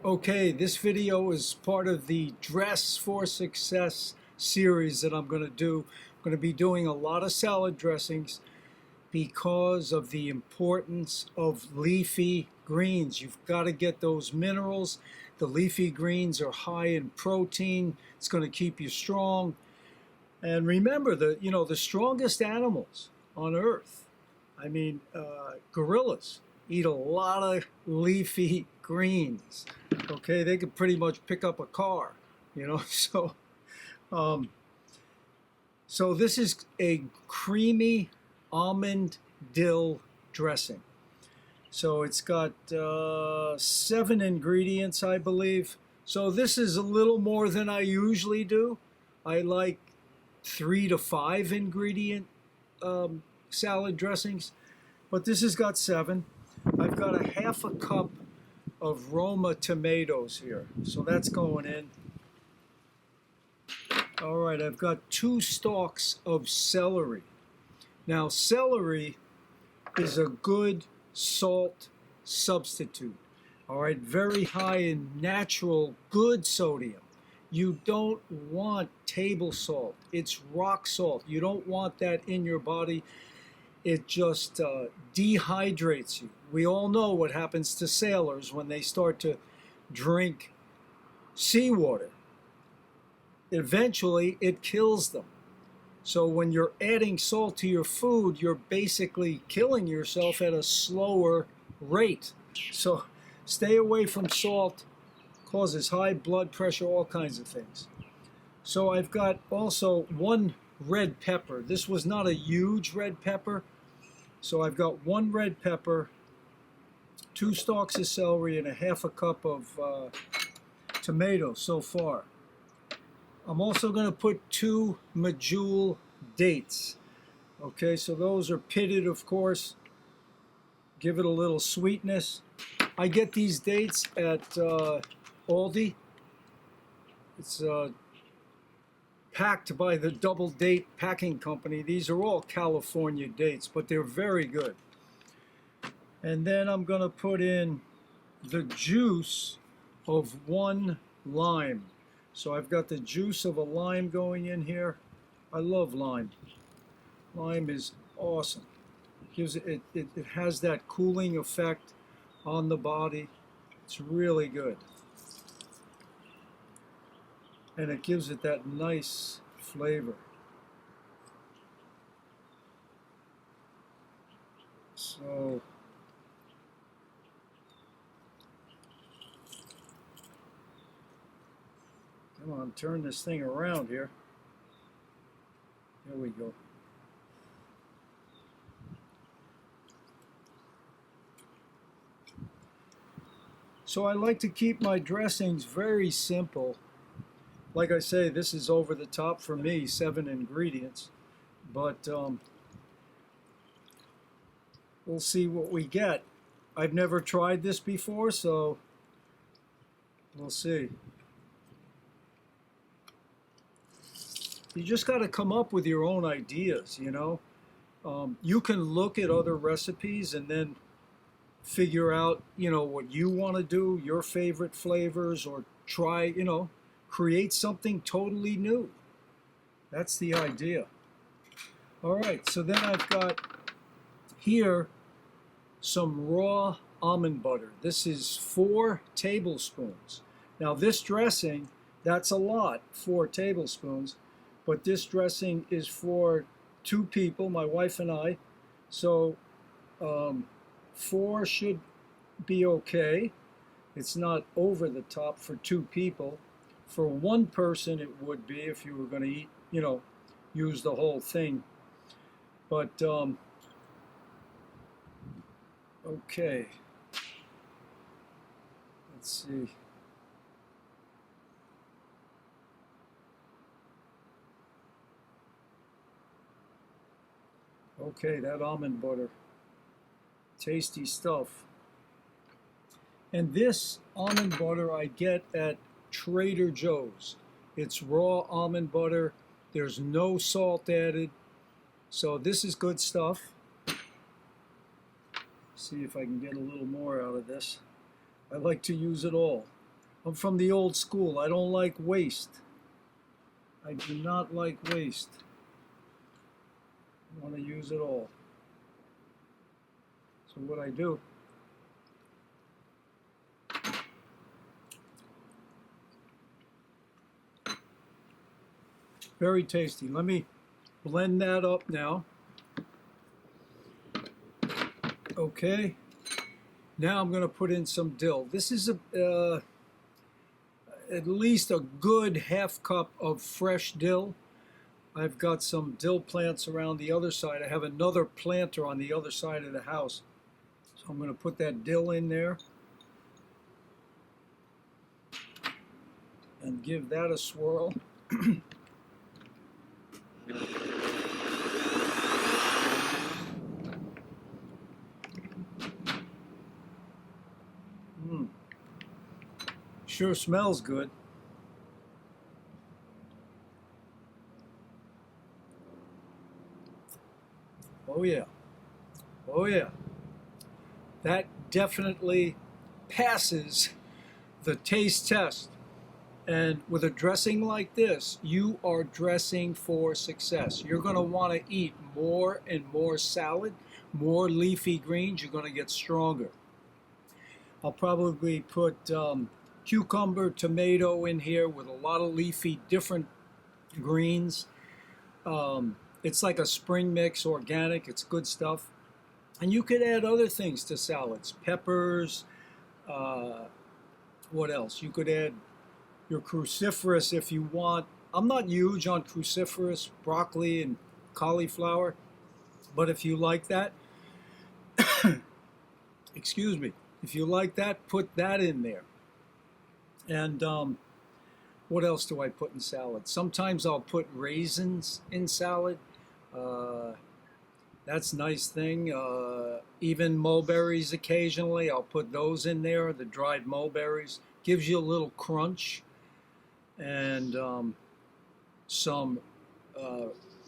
Okay, this video is part of the Dress for Success series that I'm going to do. I'm going to be doing a lot of salad dressings because of the importance of leafy greens. You've got to get those minerals. The leafy greens are high in protein. It's going to keep you strong. And remember, the strongest animals on earth, gorillas, eat a lot of leafy greens. Okay, they could pretty much pick up a car, um, so this is a creamy almond dill dressing. So it's got 7 ingredients, I believe. So this is a little more than I usually do. I like 3 to 5 ingredient salad dressings, but this has got 7. I've got a half a cup of Roma tomatoes here, so that's going in. All right, I've got 2 stalks of celery. Now, celery is a good salt substitute. All right, very high in natural good sodium. You don't want table salt. It's rock salt. You don't want that in your body. It just dehydrates you. We all know what happens to sailors when they start to drink seawater. Eventually, it kills them. So when you're adding salt to your food, you're basically killing yourself at a slower rate. So stay away from salt. Causes high blood pressure, all kinds of things. So I've got also 1 red pepper. This was not a huge red pepper. So I've got 1 red pepper, 2 stalks of celery, and a half a cup of tomatoes so far. I'm also going to put 2 medjool dates. Okay, so those are pitted, of course. Give it a little sweetness. I get these dates at Aldi. It's packed by the Double Date Packing Company. These are all California dates, but they're very good. And then I'm going to put in the juice of 1 lime. So I've got the juice of a lime going in here. I love lime. Lime is awesome. It has that cooling effect on the body. It's really good. And it gives it that nice flavor. So come on, turn this thing around here. There we go. So I like to keep my dressings very simple. Like I say, this is over the top for me, 7 ingredients. But we'll see what we get. I've never tried this before, so we'll see. You just got to come up with your own ideas, You can look at other recipes and then figure out, what you want to do, your favorite flavors, or try, create something totally new. That's the idea. All right, so then I've got here some raw almond butter. This is 4 tablespoons. Now this dressing, that's a lot, 4 tablespoons, but this dressing is for 2 people, my wife and I. So 4 should be okay. It's not over the top for 2 people. For 1 person, it would be if you were going to eat, use the whole thing. But, okay. Let's see. Okay, that almond butter. Tasty stuff. And this almond butter I get at Trader Joe's. It's raw almond butter. There's no salt added. So this is good stuff. See if I can get a little more out of this. I like to use it all. I'm from the old school. I don't like waste. I do not like waste. I want to use it all. So what I do, very tasty. Let me blend that up now. Okay. Now I'm going to put in some dill. This is at least a good half cup of fresh dill. I've got some dill plants around the other side. I have another planter on the other side of the house. So I'm going to put that dill in there and give that a swirl. Sure smells good. Oh yeah. Oh yeah. That definitely passes the taste test. And with a dressing like this, you are dressing for success. You're going to want to eat more and more salad, more leafy greens. You're going to get stronger. I'll probably put cucumber, tomato in here with a lot of leafy different greens. It's like a spring mix, organic. It's good stuff. And you could add other things to salads. Peppers. What else? You could add your cruciferous if you want. I'm not huge on cruciferous, broccoli and cauliflower. But if you like that, excuse me, if you like that, put that in there. And what else do I put in salad? Sometimes I'll put raisins in salad. That's a nice thing. Even mulberries occasionally, I'll put those in there, the dried mulberries. Gives you a little crunch. And some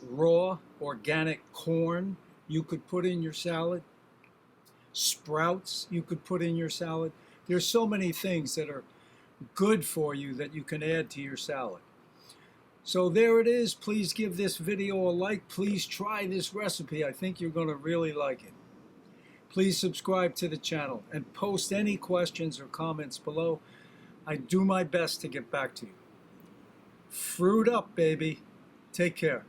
raw organic corn you could put in your salad. Sprouts you could put in your salad. There's so many things that are good for you that you can add to your salad. So there it is. Please give this video a like. Please try this recipe. I think you're going to really like it. Please subscribe to the channel and post any questions or comments below. I do my best to get back to you. Fruit up, baby. Take care.